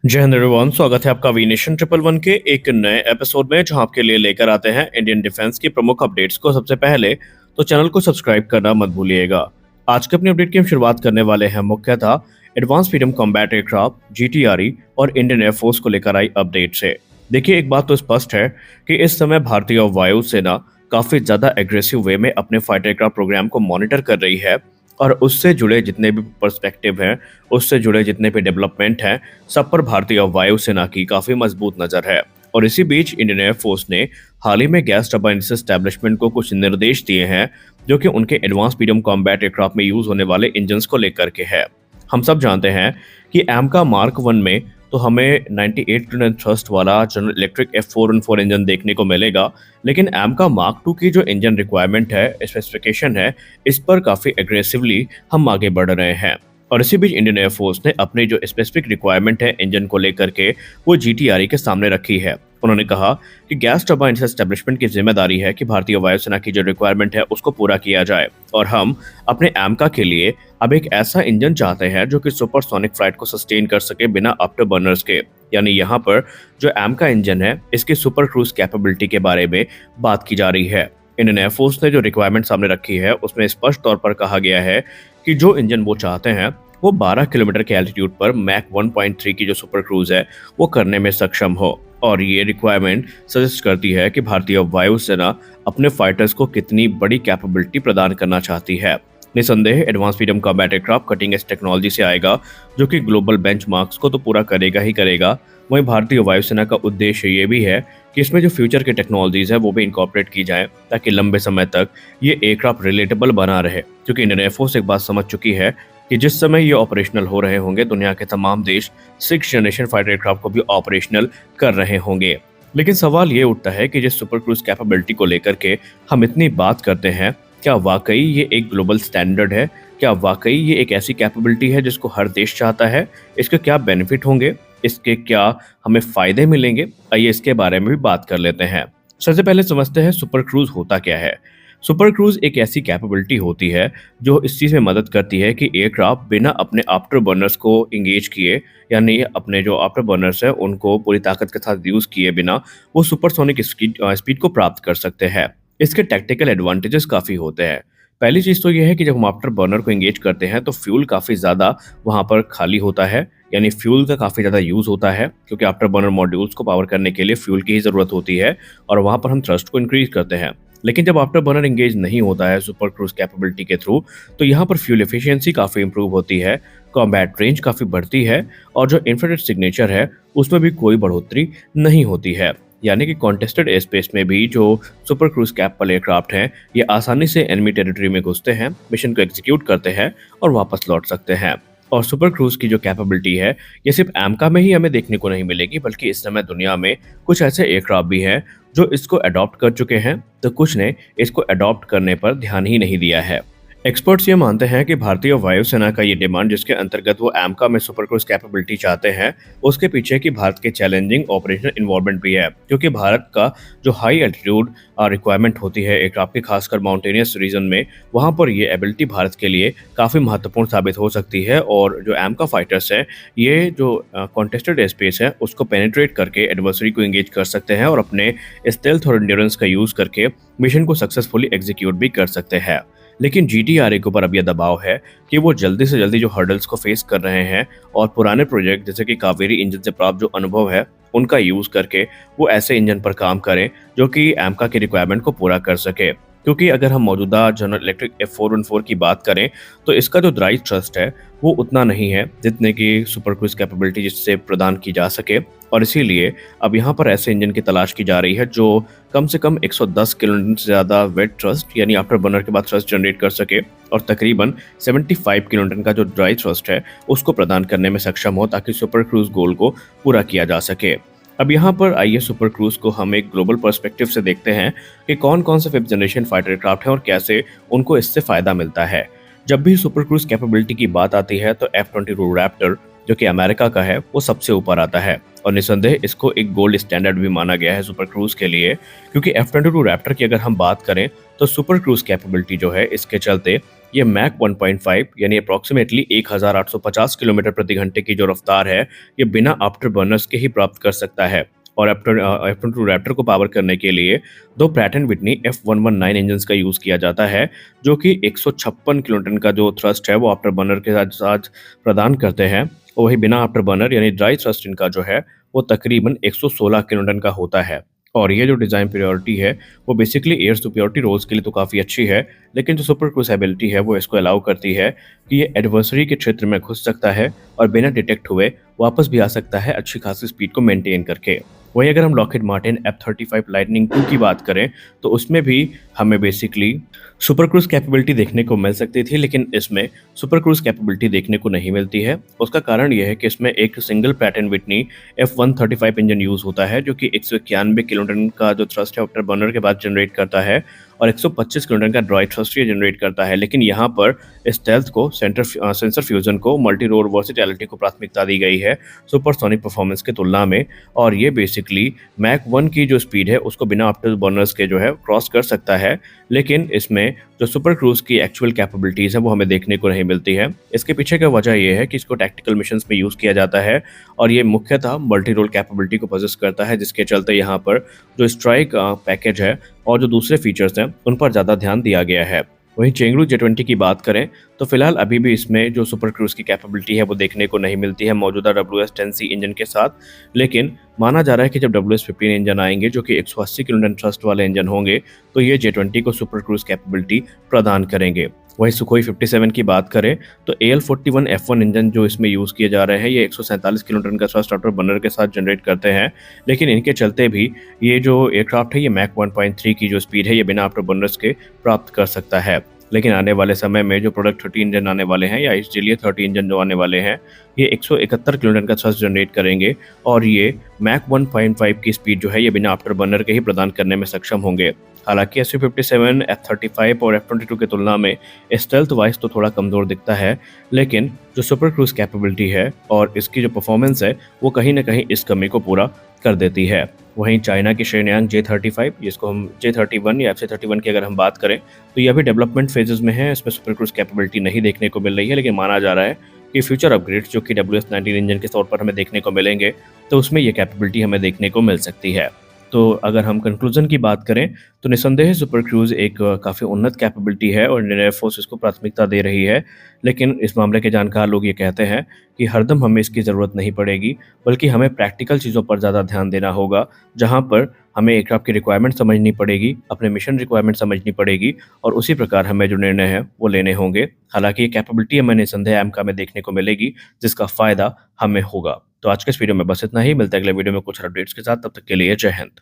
जय हिंद एवरीवन, स्वागत है आपका वी नेशन ट्रिपल वन के एक नए एपिसोड में जहां आपके लिए लेकर आते हैं इंडियन डिफेंस की प्रमुख अपडेट्स को सबसे पहले। तो चैनल को सब्सक्राइब करना मत भूलिएगा। आज के अपनी अपडेट की हम शुरुआत करने वाले हैं मुख्यतः advance medium combat aircraft GTRE और इंडियन एयरफोर्स को लेकर आई अपडेट से। देखिए, एक बात तो स्पष्ट है कि इस समय भारतीय वायुसेना काफी ज्यादा एग्रेसिव वे में अपने फाइटर एयरक्राफ्ट प्रोग्राम को मॉनिटर कर रही है और उससे जुड़े जितने भी पर्सपेक्टिव हैं, उससे जुड़े जितने भी डेवलपमेंट हैं, सब पर भारतीय वायुसेना की काफी मजबूत नजर है। और इसी बीच इंडियन एयरफोर्स ने हाल ही में गैस टरबाइन एस्टैब्लिशमेंट को कुछ निर्देश दिए हैं जो कि उनके एडवांस मीडियम कॉम्बैट एयरक्राफ्ट में यूज होने वाले इंजन्स को लेकर के है। हम सब जानते हैं कि एमका मार्क 1 में तो हमें 98 किलोन्यूटन थ्रस्ट वाला जनरल इलेक्ट्रिक F414 इंजन देखने को मिलेगा, लेकिन एमका मार्क 2 की जो इंजन रिक्वायरमेंट है, स्पेसिफिकेशन है, इस पर काफ़ी एग्रेसिवली हम आगे बढ़ रहे हैं। और इसी बीच इंडियन एयरफोर्स ने अपनी जो स्पेसिफिक रिक्वायरमेंट है इंजन को लेकर के वो जीटीआरई के सामने रखी है। उन्होंने कहा कि गैस टरबाइन एस्टैब्लिशमेंट की जिम्मेदारी है कि भारतीय वायुसेना की जो रिक्वायरमेंट है उसको पूरा किया जाए, और हम अपने एमका के लिए अब एक ऐसा इंजन चाहते हैं जो कि सुपरसोनिक फ्लाइट को सस्टेन कर सके बिना आफ्टर बर्नर्स के। यानी यहाँ पर जो एमका इंजन है इसकी सुपर क्रूज कैपेबिलिटी के बारे में बात की जा रही है। इंडियन एयरफोर्स ने जो रिक्वायरमेंट सामने रखी है उसमें स्पष्ट तौर पर कहा गया है कि जो इंजन वो चाहते हैं वो 12 किलोमीटर के एल्टीट्यूड पर मैक 1.3 की जो सुपर क्रूज है वो करने में सक्षम हो। और ये रिक्वायरमेंट सजेस्ट करती है कि भारतीय वायुसेना अपने फाइटर्स को कितनी बड़ी कैपेबिलिटी प्रदान करना चाहती है। निसंदेह advance medium combat aircraft cutting edge technology से आएगा जो कि ग्लोबल बेंचमार्क्स को तो पूरा करेगा ही करेगा। वहीं भारतीय वायुसेना का उद्देश्य ये भी है कि इसमें जो फ्यूचर की टेक्नोलॉजीज है वो भी इंकॉर्पोरेट की जाए ताकि लंबे समय तक ये एयरक्राफ्ट रिलेटेबल बना रहे, क्योंकि इंडियन एयरफोर्स एक बात समझ चुकी है कि जिस समय ये ऑपरेशनल हो रहे होंगे दुनिया के तमाम देश 6th जनरेशन फाइटर एयरक्राफ्ट को भी ऑपरेशनल कर रहे होंगे। लेकिन सवाल ये उठता है कि जिस सुपर क्रूज कैपेबिलिटी को लेकर के हम इतनी बात करते हैं, क्या वाकई ये एक ग्लोबल स्टैंडर्ड है? क्या वाकई ये एक ऐसी कैपेबिलिटी है जिसको हर देश चाहता है? इसके क्या बेनिफिट होंगे? इसके क्या हमें फायदे मिलेंगे? आइए इसके बारे में भी बात कर लेते हैं। सबसे पहले समझते हैं सुपर क्रूज होता क्या है। सुपर क्रूज एक ऐसी कैपेबिलिटी होती है जो इस चीज़ में मदद करती है कि एयरक्राफ्ट बिना अपने आफ्टर बर्नर्स को इंगेज किए, यानी अपने जो आफ्टर बर्नर्स है उनको पूरी ताकत के साथ यूज़ किए बिना वो सुपरसोनिक स्पीड को प्राप्त कर सकते हैं। इसके टैक्टिकल एडवांटेजेस काफ़ी होते हैं। पहली चीज़ तो यह है कि जब हम आफ्टर बर्नर को इंगेज करते हैं तो फ्यूल काफ़ी ज़्यादा वहाँ पर खाली होता है, यानी फ्यूल का काफ़ी ज़्यादा यूज़ होता है, क्योंकि आफ्टर बर्नर मॉड्यूल्स को पावर करने के लिए फ्यूल की ही ज़रूरत होती है और वहाँ पर हम थ्रस्ट को इंक्रीज करते हैं। लेकिन जब आफ्टर बर्नर इंगेज नहीं होता है सुपर क्रूज कैपेबिलिटी के थ्रू, तो यहाँ पर फ्यूल एफिशिएंसी काफ़ी इंप्रूव होती है, कॉम्बैट रेंज काफ़ी बढ़ती है और जो इंफ्रारेड सिग्नेचर है उसमें भी कोई बढ़ोतरी नहीं होती है। यानी कि कॉन्टेस्टेड एयर स्पेस में भी जो सुपर क्रूज कैपेबल एयरक्राफ्ट हैं ये आसानी से एनिमी टेरिटरी में घुसते हैं, मिशन को एग्जीक्यूट करते हैं और वापस लौट सकते हैं। और सुपर क्रूज की जो कैपेबिलिटी है ये सिर्फ एमका में ही हमें देखने को नहीं मिलेगी, बल्कि इस समय दुनिया में कुछ ऐसे एयरक्राफ्ट भी हैं जो इसको अडॉप्ट कर चुके हैं, तो कुछ ने इसको अडॉप्ट करने पर ध्यान ही नहीं दिया है। एक्सपर्ट्स ये मानते हैं कि भारतीय वायुसेना का ये डिमांड जिसके अंतर्गत वो एमका में सुपर क्रूज कैपेबिलिटी चाहते हैं, उसके पीछे की भारत के चैलेंजिंग ऑपरेशनल इन्वॉल्वमेंट भी है, क्योंकि भारत का जो हाई एल्टीट्यूड रिक्वायरमेंट होती है एयरक्राफ्ट की, खासकर माउंटेनियस रीजन में, वहाँ पर ये एबिलिटी भारत के लिए काफ़ी महत्वपूर्ण साबित हो सकती है। और जो एमका फाइटर्स हैं ये जो कॉन्टेस्टेड एयर स्पेस है उसको पेनिट्रेट करके एडवर्सरी को इंगेज कर सकते हैं और अपने स्टेल्थ और एंड्योरेंस का यूज़ करके मिशन को सक्सेसफुली एग्जीक्यूट भी कर सकते हैं। लेकिन जीटीआरए के ऊपर अब यह दबाव है कि वो जल्दी से जल्दी जो हर्डल्स को फेस कर रहे हैं और पुराने प्रोजेक्ट जैसे कि कावेरी इंजन से प्राप्त जो अनुभव है उनका यूज़ करके वो ऐसे इंजन पर काम करें जो कि एमका की रिक्वायरमेंट को पूरा कर सके। क्योंकि अगर हम मौजूदा जनरल इलेक्ट्रिक F414 की बात करें तो इसका जो ड्राइव थ्रस्ट है वो उतना नहीं है जितने की सुपर क्रूज कैपेबिलिटी जिससे प्रदान की जा सके, और इसीलिए अब यहाँ पर ऐसे इंजन की तलाश की जा रही है जो कम से कम 110 किलोन्यूटन से ज़्यादा वेट थ्रस्ट, यानी आफ्टर बर्नर के बाद थ्रस्ट जनरेट कर सके, और तकरीबन 75 किलोन्यूटन का जो ड्राइव थ्रस्ट है उसको प्रदान करने में सक्षम हो, ताकि सुपर क्रूज गोल को पूरा किया जा सके। अब यहाँ पर आइए सुपर क्रूज को हम एक ग्लोबल पर्सपेक्टिव से देखते हैं कि कौन कौन से 5th जनरेशन फाइटर एयरक्राफ्ट हैं और कैसे उनको इससे फ़ायदा मिलता है। जब भी सुपर क्रूज कैपेबिलिटी की बात आती है तो F-22 रैप्टर जो कि अमेरिका का है वो सबसे ऊपर आता है, और निसंदेह इसको एक गोल्ड स्टैंडर्ड भी माना गया है सुपर क्रूज के लिए, क्योंकि F-22 रैप्टर की अगर हम बात करें तो सुपर क्रूज कैपेबिलिटी जो है इसके चलते ये मैक 1.5 यानी अप्रॉक्सीमेटली 1850 किलोमीटर प्रति घंटे की जो रफ्तार है, ये बिना आफ्टर बर्नर्स के ही प्राप्त कर सकता है। और एफ-22 रैप्टर को पावर करने के लिए दो Pratt and Whitney F119 engines का यूज़ किया जाता है, जो कि 156 किलोटन का जो थ्रस्ट है वो आफ्टर बर्नर के साथ साथ प्रदान करते हैं। वही बिना आफ्टर बर्नर यानी ड्राई थ्रस्ट इनका जो है वो तकरीबन 116 किलोटन का होता है। और ये जो डिज़ाइन प्रियोरिटी है वो बेसिकली एयर सुपियोरिटी रोल्स के लिए तो काफ़ी अच्छी है, लेकिन जो सुपर क्रूज एबिलिटी है वो इसको अलाउ करती है कि ये एडवर्सरी के क्षेत्र में घुस सकता है और बिना डिटेक्ट हुए वापस भी आ सकता है अच्छी खासी स्पीड को मेंटेन करके। वहीं अगर हम लॉकहीड मार्टिन F-35 लाइटनिंग 2 की बात करें तो उसमें भी हमें बेसिकली सुपर क्रूज कैपेबिलिटी देखने को मिल सकती थी, लेकिन इसमें सुपर क्रूज कैपेबिलिटी देखने को नहीं मिलती है। उसका कारण यह है कि इसमें एक single Pratt and Whitney F135 engine use होता है, जो कि 191 किलोटन का जो थ्रस्ट है आफ्टर बर्नर के बाद जनरेट करता है और 125 किलोटन का ड्राई थ्रस्ट ये जनरेट करता है। लेकिन यहाँ पर स्टेल्थ को सेंसर फ्यूजन को मल्टी रोल वर्सिटैलिटी को प्राथमिकता दी गई है सुपरसोनिक परफॉर्मेंस की तुलना में, और ये बेसिकली मैक 1 की जो स्पीड है उसको बिना आफ्टर बर्नर्स के जो है क्रॉस कर सकता है। लेकिन इसमें जो सुपर क्रूज की एक्चुअल कैपेबिलिटीज है वो हमें देखने को नहीं मिलती है। इसके पीछे का वजह यह है कि इसको टैक्टिकल मिशंस में यूज किया जाता है और ये मुख्यतः मल्टी रोल कैपेबिलिटी को पोजेस करता है, जिसके चलते यहाँ पर जो स्ट्राइक पैकेज है और जो दूसरे फीचर्स हैं उन पर ज़्यादा ध्यान दिया गया है। वहीं चेंगडू J-20 की बात करें तो फिलहाल अभी भी इसमें जो सुपर क्रूज की कैपेबिलिटी है वो देखने को नहीं मिलती है मौजूदा WS-10C इंजन के साथ, लेकिन माना जा रहा है कि जब WS-15 इंजन आएंगे जो कि 180 किलोटन थ्रस्ट वाले इंजन होंगे तो ये J-20 को सुपर क्रूज कैपेबिलिटी प्रदान करेंगे। वहीं सुखोई 57 की बात करें तो AL-41 F1 इंजन जो इसमें यूज़ किए जा रहे हैं ये 147 किलोटन का थ्रस्ट आफ्टर बर्नर के साथ जनरेट करते हैं, लेकिन इनके चलते भी ये जो एयरक्राफ्ट है ये मैक 1.3 की जो स्पीड है ये बिना आफ्टर बर्नर्स के प्राप्त कर सकता है। लेकिन आने वाले समय में जो प्रोडक्ट 30 इंजन आने वाले हैं या इसलिए 30 इंजन जो आने वाले हैं ये 171 किलोटन का थ्रस्ट जनरेट करेंगे और ये मैक 1.5 की स्पीड जो है ये बिना आफ्टर बर्नर के ही प्रदान करने में सक्षम होंगे। हालांकि Su-57 F-35 और F-22 की तुलना में स्टेल्थ वाइज तो थोड़ा कमज़ोर दिखता है, लेकिन जो सुपर क्रूज कैपेबिलिटी है और इसकी जो परफॉर्मेंस है वो कहीं ना कहीं इस कमी को पूरा कर देती है। वहीं चाइना की शेनयांग J-35 जिसको हम J-31 या F-31 की अगर हम बात करें तो ये अभी डेवलपमेंट फेजेस में है, इसमें सुपर क्रूज कैपेबिलिटी नहीं देखने को मिल रही है, लेकिन माना जा रहा है कि फ्यूचर अपग्रेड्स जो कि WS-19 इंजन के तौर पर हमें देखने को मिलेंगे तो उसमें ये कैपेबिलिटी हमें देखने को मिल सकती है। तो अगर हम कंक्लूजन की बात करें तो निस्संदेह सुपर क्रूज एक काफ़ी उन्नत कैपेबिलिटी है और इंडियन एयरफोर्स इसको प्राथमिकता दे रही है, लेकिन इस मामले के जानकार लोग ये कहते हैं कि हरदम हमें इसकी ज़रूरत नहीं पड़ेगी, बल्कि हमें प्रैक्टिकल चीज़ों पर ज़्यादा ध्यान देना होगा, जहाँ पर हमें एयरक्राफ्ट की रिक्वायरमेंट समझनी पड़ेगी, अपने मिशन रिक्वायरमेंट समझनी पड़ेगी और उसी प्रकार हमें जो निर्णय है वो लेने होंगे। हालांकि ये कैपेबिलिटी हमें निस्संदेह एमका में देखने को मिलेगी जिसका फ़ायदा हमें होगा। तो आज के इस वीडियो में बस इतना ही, मिलते हैं अगले वीडियो में कुछ अपडेट्स के साथ, तब तक के लिए जय हिंद।